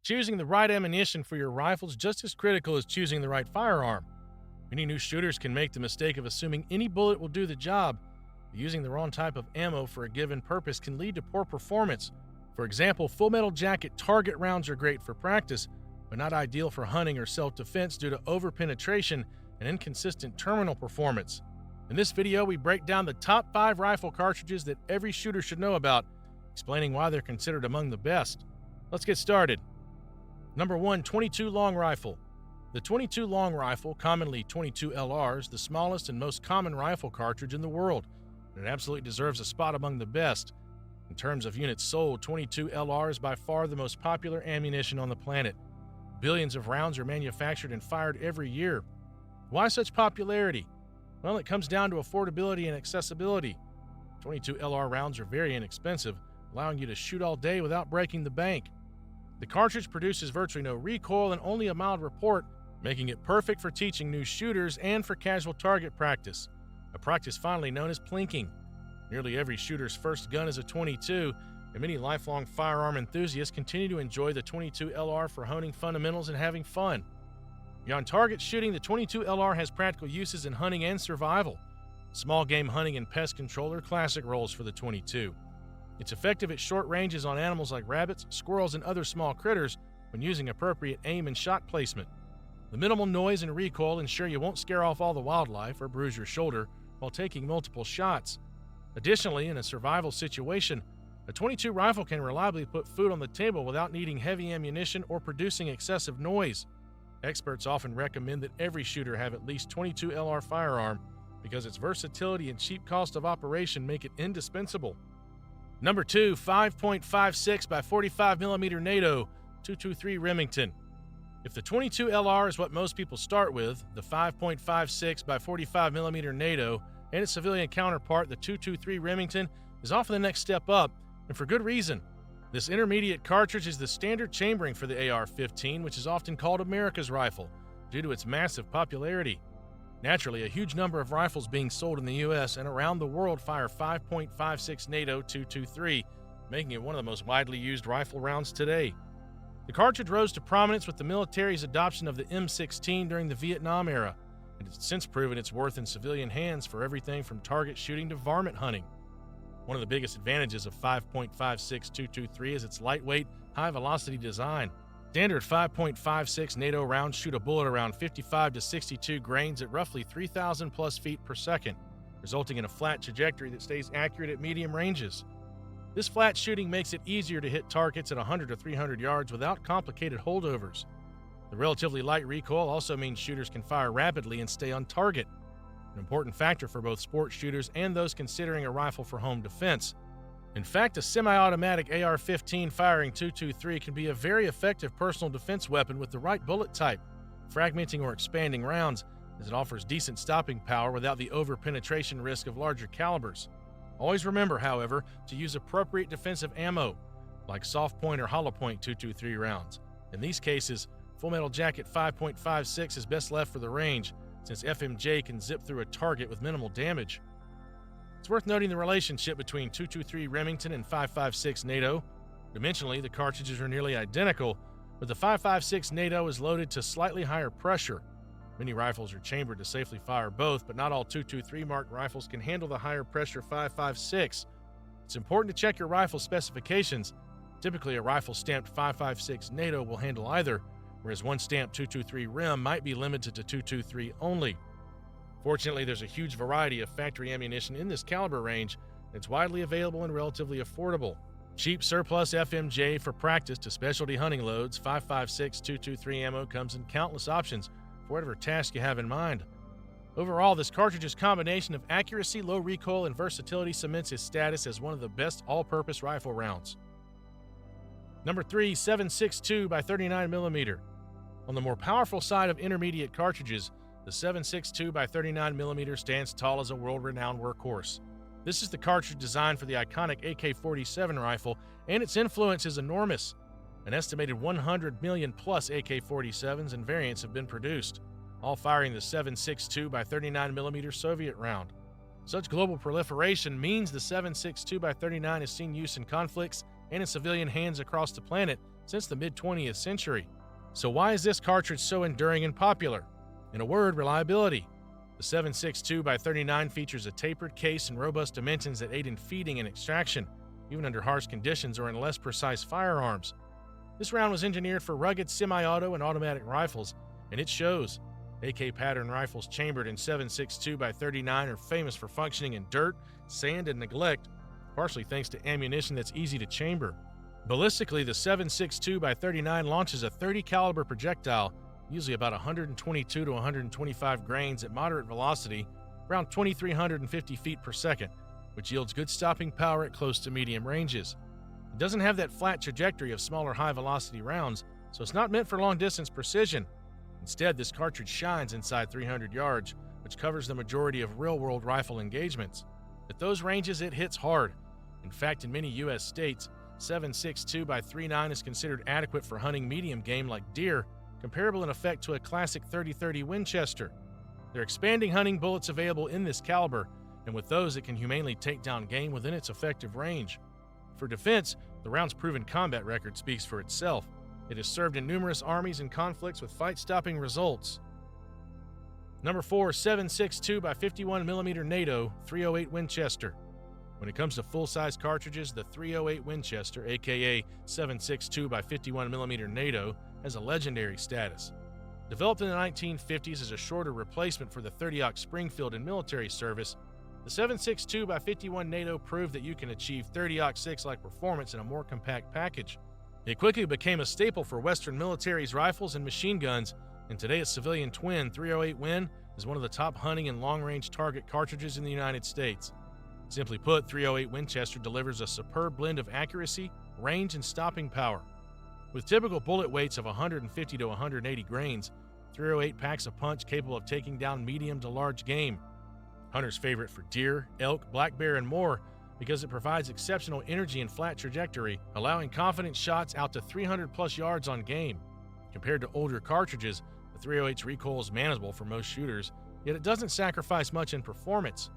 Choosing the right ammunition for your rifle is just as critical as choosing the right firearm. Many new shooters can make the mistake of assuming any bullet will do the job, but using the wrong type of ammo for a given purpose can lead to poor performance. For example, Full Metal Jacket target rounds are great for practice, but not ideal for hunting or self-defense due to over-penetration and inconsistent terminal performance. In this video, we break down the top 5 rifle cartridges that every shooter should know about, explaining why they're considered among the best. Let's get started. Number 1. 22 Long Rifle. The 22 Long Rifle, commonly 22 LR, is the smallest and most common rifle cartridge in the world, and it absolutely deserves a spot among the best. In terms of units sold, 22 LR is by far the most popular ammunition on the planet. Billions of rounds are manufactured and fired every year. Why such popularity? Well, it comes down to affordability and accessibility. 22 LR rounds are very inexpensive, allowing you to shoot all day without breaking the bank. The cartridge produces virtually no recoil and only a mild report, making it perfect for teaching new shooters and for casual target practice, a practice finally known as plinking. Nearly every shooter's first gun is a 22, and many lifelong firearm enthusiasts continue to enjoy the 22 LR for honing fundamentals and having fun. Beyond target shooting, the 22 LR has practical uses in hunting and survival. Small game hunting and pest control are classic roles for the 22. It's effective at short ranges on animals like rabbits, squirrels, and other small critters when using appropriate aim and shot placement. The minimal noise and recoil ensure you won't scare off all the wildlife or bruise your shoulder while taking multiple shots. Additionally, in a survival situation, a 22 rifle can reliably put food on the table without needing heavy ammunition or producing excessive noise. Experts often recommend that every shooter have at least 22 LR firearm because its versatility and cheap cost of operation make it indispensable. Number 2. 5.56 by 45mm NATO 223 Remington. If the 22 LR is what most people start with, the 5.56 by 45mm NATO and its civilian counterpart, the 223 Remington, is often the next step up, and for good reason. This intermediate cartridge is the standard chambering for the AR-15, which is often called America's rifle, due to its massive popularity. Naturally, a huge number of rifles being sold in the US and around the world fire 5.56 NATO 223, making it one of the most widely used rifle rounds today. The cartridge rose to prominence with the military's adoption of the M16 during the Vietnam era, and it's since proven its worth in civilian hands for everything from target shooting to varmint hunting. One of the biggest advantages of 5.56 223 is its lightweight, high-velocity design. Standard 5.56 NATO rounds shoot a bullet around 55 to 62 grains at roughly 3,000 plus feet per second, resulting in a flat trajectory that stays accurate at medium ranges. This flat shooting makes it easier to hit targets at 100 to 300 yards without complicated holdovers. The relatively light recoil also means shooters can fire rapidly and stay on target, an important factor for both sports shooters and those considering a rifle for home defense. In fact, a semi-automatic AR-15 firing 223 can be a very effective personal defense weapon with the right bullet type, fragmenting or expanding rounds, as it offers decent stopping power without the over-penetration risk of larger calibers. Always remember, however, to use appropriate defensive ammo, like soft point or hollow point 223 rounds. In these cases, Full Metal Jacket 5.56 is best left for the range, since FMJ can zip through a target with minimal damage. It's worth noting the relationship between 223 Remington and 5.56 NATO. Dimensionally, the cartridges are nearly identical, but the 5.56 NATO is loaded to slightly higher pressure. Many rifles are chambered to safely fire both, but not all 223 marked rifles can handle the higher pressure 5.56. It's important to check your rifle specifications. Typically, a rifle stamped 5.56 NATO will handle either, whereas one stamped 223 Rem might be limited to 223 only. Fortunately, there's a huge variety of factory ammunition in this caliber range, and it's widely available and relatively affordable. Cheap surplus FMJ for practice to specialty hunting loads, 5.56 223 ammo comes in countless options for whatever task you have in mind. Overall, this cartridge's combination of accuracy, low recoil, and versatility cements its status as one of the best all-purpose rifle rounds. Number 3. 7.62 by 39mm. On the more powerful side of intermediate cartridges, the 7.62 by 39mm stands tall as a world-renowned workhorse. This is the cartridge designed for the iconic AK-47 rifle, and its influence is enormous. An estimated 100 million plus AK-47s and variants have been produced, all firing the 7.62 by 39mm Soviet round. Such global proliferation means the 7.62 by 39 has seen use in conflicts and in civilian hands across the planet, since the mid-20th century. So why is this cartridge so enduring and popular? In a word, reliability. The 7.62x39 features a tapered case and robust dimensions that aid in feeding and extraction, even under harsh conditions or in less precise firearms. This round was engineered for rugged semi-auto and automatic rifles, and it shows. AK pattern rifles chambered in 7.62x39 are famous for functioning in dirt, sand, and neglect, partially thanks to ammunition that's easy to chamber. Ballistically, the 7.62x39 launches a 30 caliber projectile, usually about 122 to 125 grains at moderate velocity, around 2,350 feet per second, which yields good stopping power at close to medium ranges. It doesn't have that flat trajectory of smaller high-velocity rounds, so it's not meant for long-distance precision. Instead, this cartridge shines inside 300 yards, which covers the majority of real-world rifle engagements. At those ranges, it hits hard. In fact, in many U.S. states, 7.62x39 is considered adequate for hunting medium game like deer, comparable in effect to a classic 30-30 Winchester. There are expanding hunting bullets available in this caliber, and with those it can humanely take down game within its effective range. For defense, the round's proven combat record speaks for itself. It has served in numerous armies and conflicts with fight-stopping results. Number 4, 7.62x51mm NATO 308 Winchester. When it comes to full-size cartridges, the 308 Winchester, aka 7.62x51mm NATO, has a legendary status. Developed in the 1950s as a shorter replacement for the 30-aught Springfield in military service, the 7.62x51 NATO proved that you can achieve 30-06-like performance in a more compact package. It quickly became a staple for Western military's rifles and machine guns, and today its civilian twin 308 Win is one of the top hunting and long-range target cartridges in the United States. Simply put, 308 Winchester delivers a superb blend of accuracy, range, and stopping power. With typical bullet weights of 150 to 180 grains, 308 packs a punch capable of taking down medium to large game. Hunters' favorite for deer, elk, black bear, and more because it provides exceptional energy and flat trajectory, allowing confident shots out to 300 plus yards on game. Compared to older cartridges, the 308's recoil is manageable for most shooters, yet it doesn't sacrifice much in performance.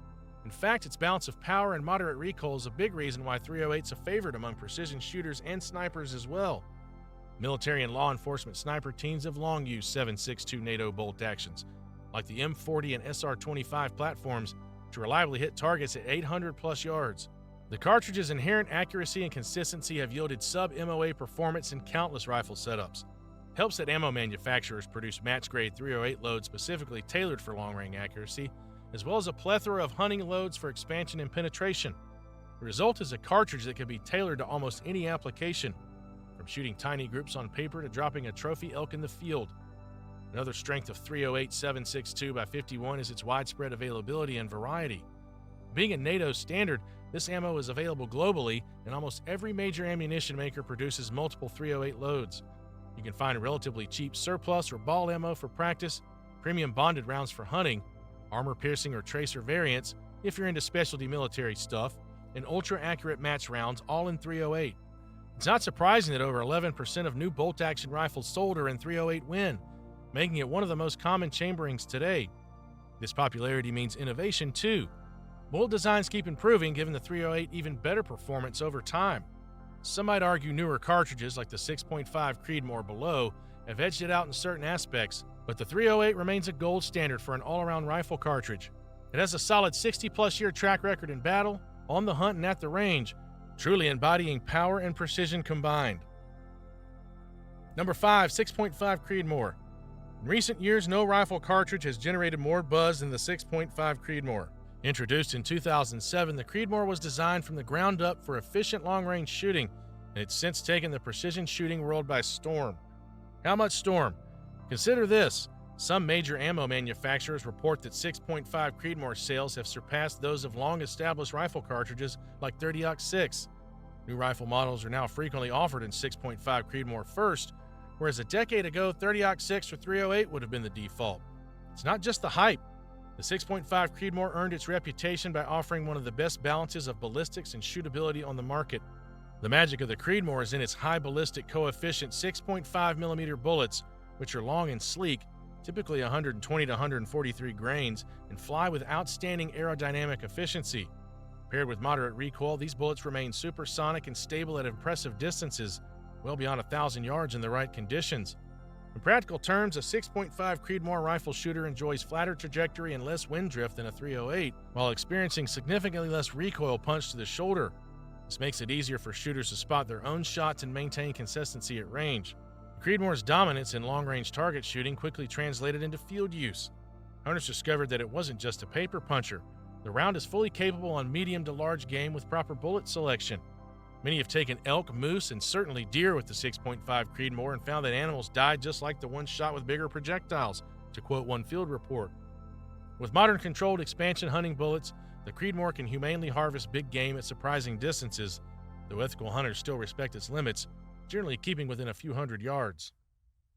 In fact, its balance of power and moderate recoil is a big reason why 308's a favorite among precision shooters and snipers as well. Military and law enforcement sniper teams have long used 7.62 NATO bolt actions, like the M40 and SR-25 platforms, to reliably hit targets at 800 plus yards. The cartridge's inherent accuracy and consistency have yielded sub-MOA performance in countless rifle setups. Helps that ammo manufacturers produce match-grade 308 loads specifically tailored for long-range accuracy, as well as a plethora of hunting loads for expansion and penetration. The result is a cartridge that can be tailored to almost any application, from shooting tiny groups on paper to dropping a trophy elk in the field. Another strength of 308 7.62x51 is its widespread availability and variety. Being a NATO standard, this ammo is available globally, and almost every major ammunition maker produces multiple 308 loads. You can find relatively cheap surplus or ball ammo for practice, premium bonded rounds for hunting, armor-piercing or tracer variants if you're into specialty military stuff, and ultra-accurate match rounds all in 308. It's not surprising that over 11% of new bolt-action rifles sold are in 308 Win, making it one of the most common chamberings today. This popularity means innovation too. Bullet designs keep improving, giving the 308 even better performance over time. Some might argue newer cartridges like the 6.5 Creedmoor below have edged it out in certain aspects, but the 308 remains a gold standard for an all-around rifle cartridge. It has a solid 60-plus year track record in battle, on the hunt, and at the range, truly embodying power and precision combined. Number 5, 6.5 Creedmoor. In recent years, no rifle cartridge has generated more buzz than the 6.5 Creedmoor. Introduced in 2007, the Creedmoor was designed from the ground up for efficient long-range shooting, and it's since taken the precision shooting world by storm. How much storm? Consider this. Some major ammo manufacturers report that 6.5 Creedmoor sales have surpassed those of long-established rifle cartridges like 30-06. New rifle models are now frequently offered in 6.5 Creedmoor first, whereas a decade ago, 30-06 or 308 would have been the default. It's not just the hype. The 6.5 Creedmoor earned its reputation by offering one of the best balances of ballistics and shootability on the market. The magic of the Creedmoor is in its high ballistic coefficient 6.5mm bullets, which are long and sleek, typically 120 to 143 grains, and fly with outstanding aerodynamic efficiency. Paired with moderate recoil, these bullets remain supersonic and stable at impressive distances, well beyond 1,000 yards in the right conditions. In practical terms, a 6.5 Creedmoor rifle shooter enjoys flatter trajectory and less wind drift than a .308, while experiencing significantly less recoil punch to the shoulder. This makes it easier for shooters to spot their own shots and maintain consistency at range. Creedmoor's dominance in long-range target shooting quickly translated into field use. Hunters discovered that it wasn't just a paper puncher. The round is fully capable on medium to large game with proper bullet selection. Many have taken elk, moose, and certainly deer with the 6.5 Creedmoor and found that animals died just like the ones shot with bigger projectiles, to quote one field report. With modern controlled expansion hunting bullets, the Creedmoor can humanely harvest big game at surprising distances, though ethical hunters still respect its limits, generally keeping within a few hundred yards.